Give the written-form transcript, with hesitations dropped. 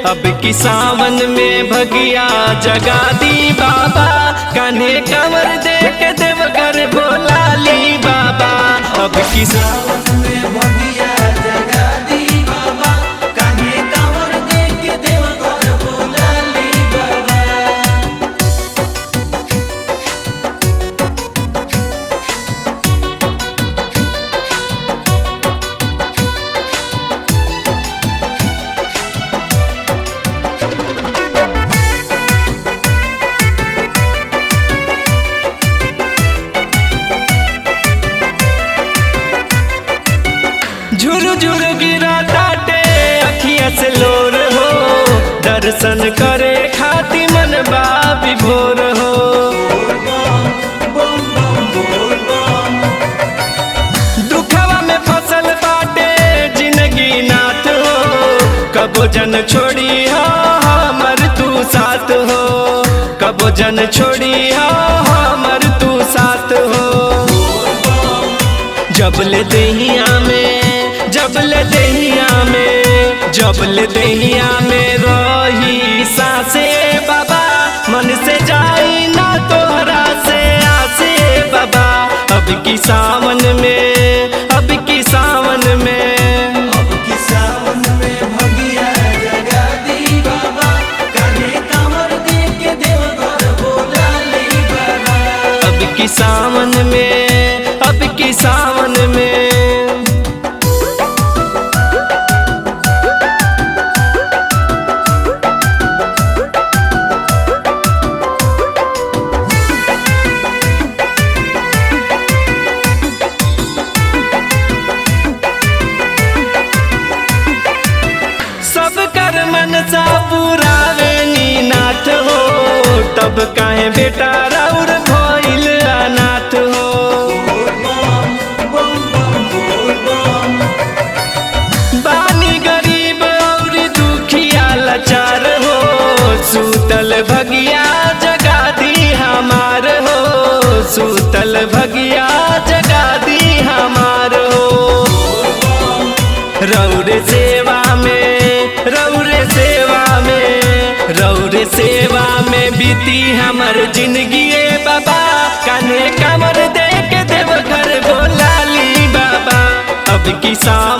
अब की सावन में भगिया जगा दी बाबा, कान्हे कमर दे के देवघर बोला ली बाबा। अब की सावन में भगिया जगा दी बाबा, कान्हे कमर दे के देवघर बोला ली बाबा। झुरु झुरु गिरा ताटे अखियां से लोर हो, दर्शन करे खाती मन बा विभोर हो। दुखवा में फसल बाटे जिंदगी नाथ हो, कबो जन छोड़ी हा हमर तू साथ हो, कबो जन छोड़ी हा हमर तू साथ हो। जबले देहिया में जबले देहिया में जबले देहिया में रही सांसे बाबा, मन से जाई ना तोहरा से आसे बाबा। अब की सावन में अब की सावन में अब की सावन में भगिया जगा दी बाबा, कान्हे कमर दे के देवघर बोला ली बाबा। अब की सावन में अब की सावन में सब कर मनसा पुरावे नीनाथ हो, तब काहे बेटा राउर भइल अनाथ हो। बानी गरीब और दुखिया लाचार हो, सूतल भगिया जगा दी हमार हो, सूतल भगिया जगा दी हमार हो। रौरे सेवा में रौरे सेवा में रौरे सेवा में बीती हमर जिंदगी बाबा, कान्हे कमर दे के देवघर बोला ली बाबा। अब की सावन